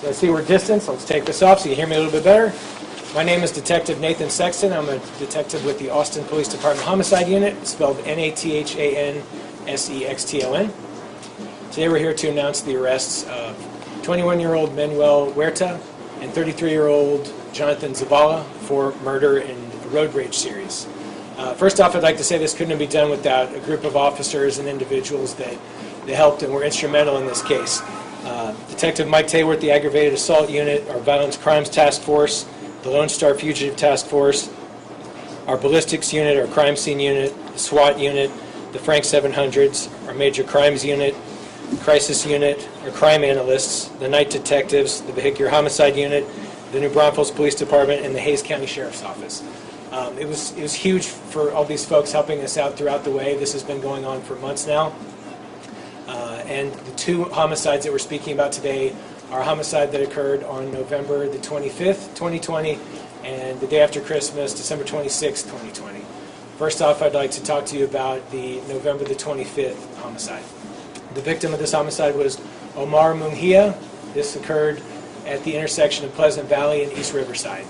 So I see we're distant, so let's take this off so you hear me a little bit better. My name is Detective Nathan Sexton. I'm a detective with the Austin Police Department Homicide Unit, spelled Nathansexton. Today we're here to announce the arrests of 21-year-old Manuel Huerta and 33-year-old Jonathan Zavala for murder in a road rage series. First off, I'd like to say this couldn't be done without a group of officers and individuals that helped and were instrumental in this case. Detective Mike Tayworth, the Aggravated Assault Unit, our Violence Crimes Task Force, the Lone Star Fugitive Task Force, our Ballistics Unit, our Crime Scene Unit, the SWAT Unit, the Frank 700s, our Major Crimes Unit, Crisis Unit, our Crime Analysts, the Night Detectives, the Vehicular Homicide Unit, the New Braunfels Police Department, and the Hays County Sheriff's Office. It was huge for all these folks helping us out throughout the way. This has been going on for months now. And the two homicides that we're speaking about today are a homicide that occurred on November the 25th, 2020, and the day after Christmas, December 26th, 2020. First off, I'd like to talk to you about the November the 25th homicide. The victim of this homicide was Omar Munguia. This occurred at the intersection of Pleasant Valley and East Riverside.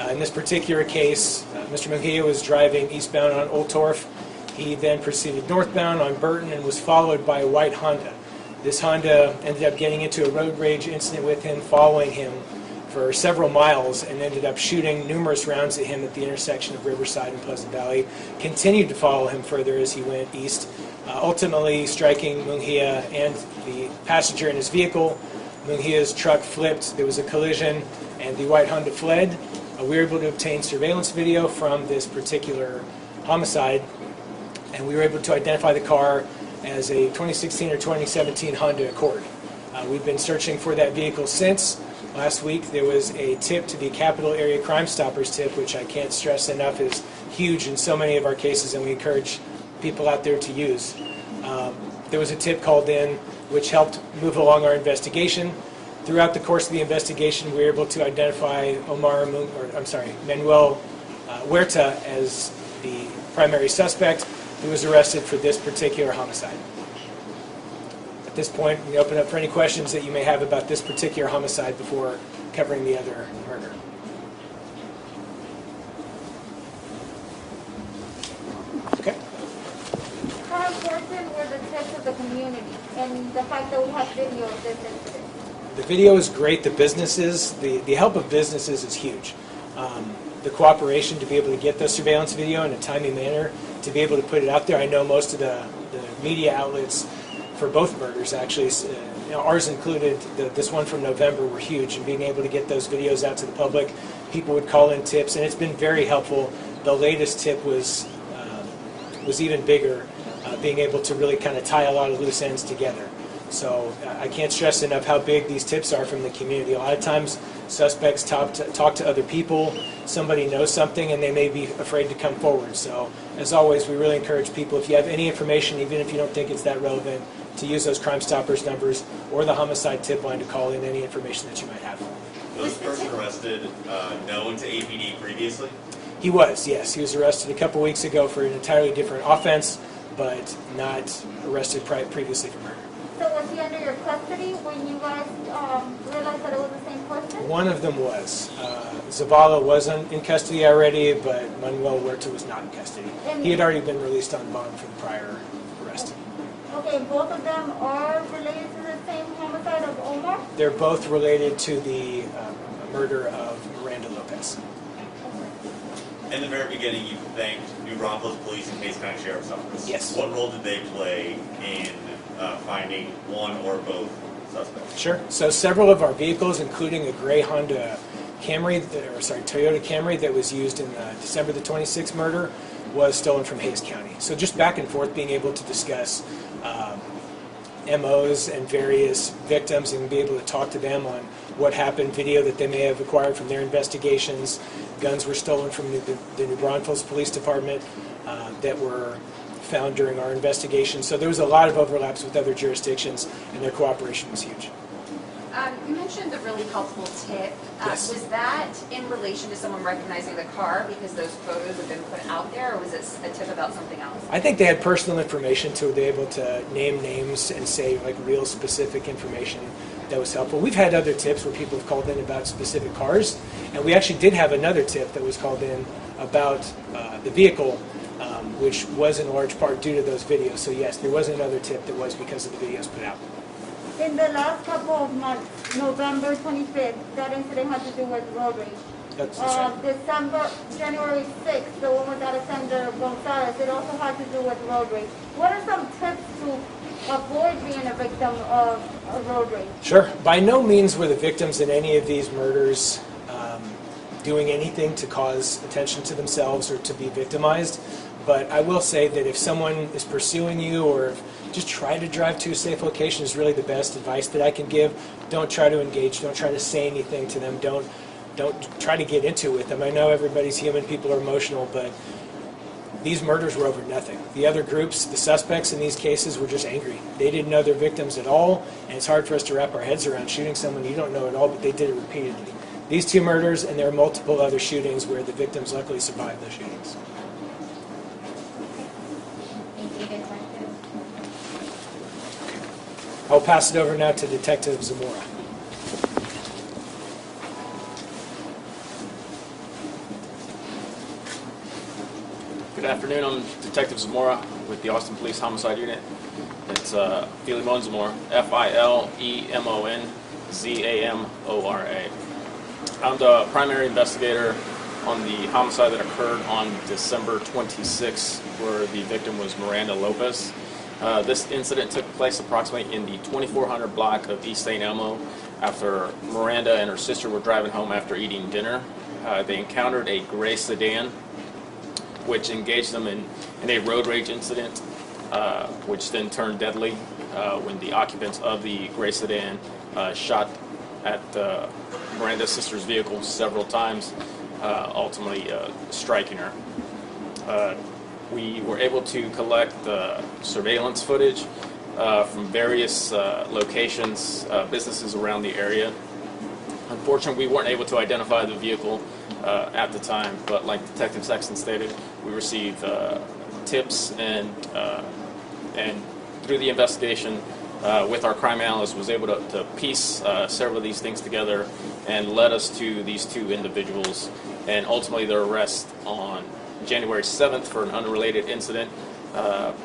In this particular case, Mr. Munguia was driving eastbound on Old Torf. He then proceeded northbound on Burton and was followed by a white Honda. This Honda ended up getting into a road rage incident with him, following him for several miles, and ended up shooting numerous rounds at him at the intersection of Riverside and Pleasant Valley. Continued to follow him further as he went east, ultimately striking Munguia and the passenger in his vehicle. Munguia's truck flipped, there was a collision, and the white Honda fled. We were able to obtain surveillance video from this particular homicide, and we were able to identify the car as a 2016 or 2017 Honda Accord. We've been searching for that vehicle since. Last week there was a tip to the Capital Area Crime Stoppers tip, which I can't stress enough is huge in so many of our cases, and we encourage people out there to use. There was a tip called in which helped move along our investigation. Throughout the course of the investigation, we were able to identify Manuel Huerta as the primary suspect, who was arrested for this particular homicide. At this point, we open up for any questions that you may have about this particular homicide before covering the other murder. Okay. How important were the tips of the community and the fact that we have video of this incident? The video is great. The businesses, the help of businesses is huge. The cooperation to be able to get the surveillance video in a timely manner, to be able to put it out there. I know most of the media outlets for both murders, actually, ours included, this one from November, were huge, and being able to get those videos out to the public. People would call in tips, and it's been very helpful. The latest tip was even bigger, being able to really kind of tie a lot of loose ends together. So I can't stress enough how big these tips are from the community. A lot of times suspects talk to other people, somebody knows something, and they may be afraid to come forward. So as always, we really encourage people, if you have any information, even if you don't think it's that relevant, to use those Crime Stoppers numbers or the homicide tip line to call in any information that you might have. Was this person arrested known to APD previously? He was, yes. He was arrested a couple weeks ago for an entirely different offense, but not arrested previously for murder. So was he under your custody when you guys realized that it was the same person? One of them was. Zavala wasn't in custody already, but Manuel Huerta was not in custody. He had already been released on bond for the prior arrest. Okay, both of them are related to the same homicide of Omar? They're both related to the murder of Miranda Lopez. In the very beginning, you thanked New Braunfels Police and Hays County Sheriff's Office. Yes. What role did they play in finding one or both suspects? Sure. So several of our vehicles, including a gray Toyota Camry that was used in the December the 26th murder, was stolen from Hays County. So just back and forth, being able to discuss MOs and various victims and be able to talk to them on what happened, video that they may have acquired from their investigations. Guns were stolen from the New Braunfels Police Department that were found during our investigation. So there was a lot of overlaps with other jurisdictions, and their cooperation was huge. You mentioned a really helpful tip. Yes. Was that in relation to someone recognizing the car because those photos have been put out there, or was it a tip about something else? I think they had personal information to be able to name names and say like real specific information. that was helpful. We've had other tips where people have called in about specific cars, and we actually did have another tip that was called in about the vehicle, which was in large part due to those videos. So yes, there was another tip that was because of the videos put out. In the last couple of months, November 25th, that incident had to do with road rage. That's right. January 6th, the one with Alexander Gonzalez, it also had to do with road rage. What are some tips to avoid being a victim of a road rage? Sure. By no means were the victims in any of these murders doing anything to cause attention to themselves or to be victimized. But I will say that if someone is pursuing you, or just try to drive to a safe location is really the best advice that I can give. Don't try to engage. Don't try to say anything to them. Don't try to get into it with them. I know everybody's human. People are emotional, but these murders were over nothing. The other groups, the suspects in these cases, were just angry. They didn't know their victims at all, and it's hard for us to wrap our heads around shooting someone you don't know at all, but they did it repeatedly. These two murders, and there are multiple other shootings where the victims luckily survived those shootings. I'll pass it over now to Detective Zamora. Good afternoon, I'm Detective Zamora with the Austin Police Homicide Unit. It's Philemon Zamora, Filemonzamora. I'm the primary investigator on the homicide that occurred on December 26th, where the victim was Miranda Lopez. This incident took place approximately in the 2400 block of East St. Elmo after Miranda and her sister were driving home after eating dinner. They encountered a gray sedan, which engaged them in a road rage incident, which then turned deadly when the occupants of the gray sedan shot at Miranda's sister's vehicle several times, ultimately striking her. We were able to collect surveillance footage from various locations, businesses around the area. Unfortunately, we weren't able to identify the vehicle at the time, but like Detective Sexton stated, we received tips, and through the investigation with our crime analyst was able to piece several of these things together and led us to these two individuals, and ultimately their arrest on January 7th for an unrelated incident.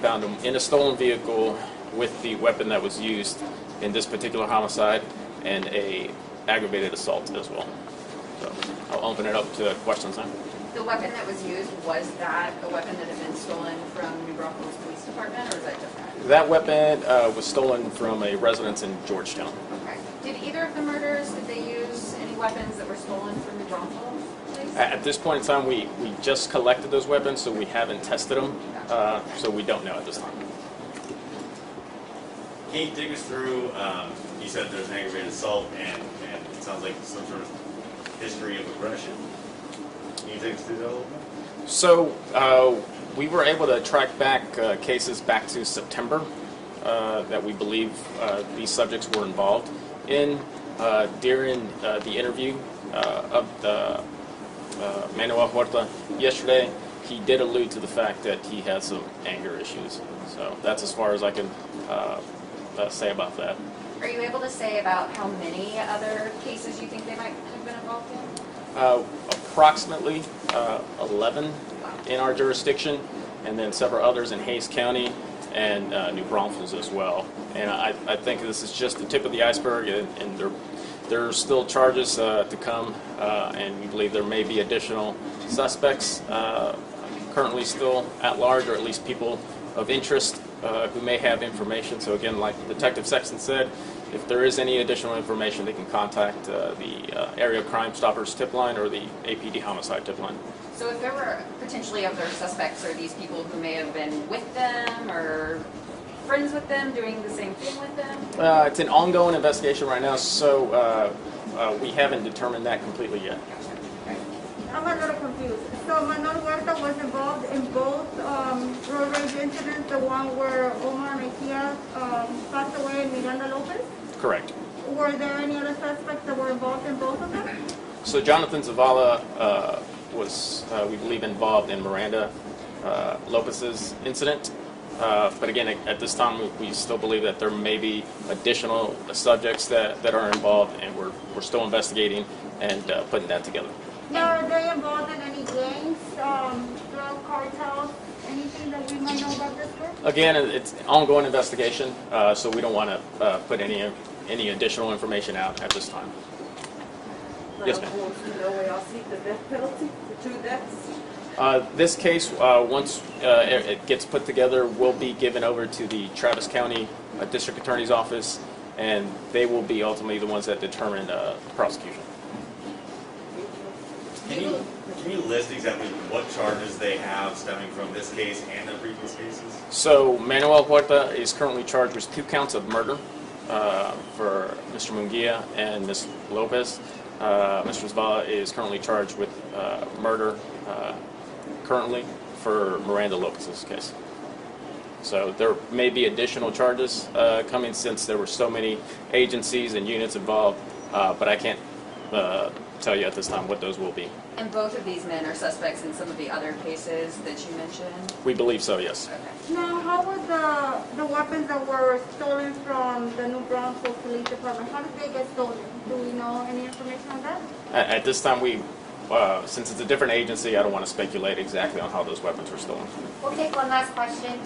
Found them in a stolen vehicle with the weapon that was used in this particular homicide, and a aggravated assault as well. So I'll open it up to questions now. The weapon that was used, was that a weapon that had been stolen from New Braunfels Police Department, or was that just that? That weapon was stolen from a residence in Georgetown. Okay. Did either of the murders, did they use any weapons that were stolen from New Braunfels Police? At this point in time, we just collected those weapons, so we haven't tested them, so we don't know at this time. Can you dig us through, you said there's an aggravated assault, and it sounds like some sort of history of aggression. Can you take us through that a little bit? So we were able to track back cases back to September that we believe these subjects were involved in. During the interview of the Manuel Huerta yesterday, he did allude to the fact that he had some anger issues. So that's as far as I can say about that. Are you able to say about how many other cases you think they might have been involved in? Approximately 11 in our jurisdiction, and then several others in Hays County and New Braunfels as well. And I think this is just the tip of the iceberg, and there are still charges to come, and we believe there may be additional suspects currently still at large, or at least people of interest who may have information. So again, like Detective Sexton said, if there is any additional information, they can contact the Area Crime Stoppers tip line or the APD Homicide tip line. So if there were potentially other suspects, or these people who may have been with them or friends with them, doing the same thing with them? It's an ongoing investigation right now, so we haven't determined that completely yet. I'm a little confused. So Manuel Huerta was involved in both road rage incidents, the one where Omar Mejia passed away and Miranda Lopez? Correct. Were there any other suspects that were involved in both of them? So Jonathan Zavala was, we believe, involved in Miranda Lopez's incident, But again, at this time, we still believe that there may be additional subjects that are involved, and we're still investigating and putting that together. Now, are they involved in any gangs, drug cartels, anything that we might know about this group? Again, it's ongoing investigation, so we don't want to put any additional information out at this time. Yes, ma'am. Will y'all seek the death penalty for 2 deaths? This case, once it gets put together, will be given over to the Travis County District Attorney's Office, and they will be ultimately the ones that determine prosecution. Can you list exactly what charges they have stemming from this case and the previous cases? So Manuel Huerta is currently charged with 2 counts of murder for Mr. Munguia and Ms. Lopez. Mr. Zavala is currently charged with murder currently for Miranda Lopez's case. So there may be additional charges coming since there were so many agencies and units involved, but I can't tell you at this time what those will be. And both of these men are suspects in some of the other cases that you mentioned? We believe so, yes. Okay. Now, how were the weapons that were stolen from the New Braunfels Police Department, how did they get stolen? Do we know any information on that? At this time, since it's a different agency, I don't want to speculate exactly on how those weapons were stolen. We'll take one last question.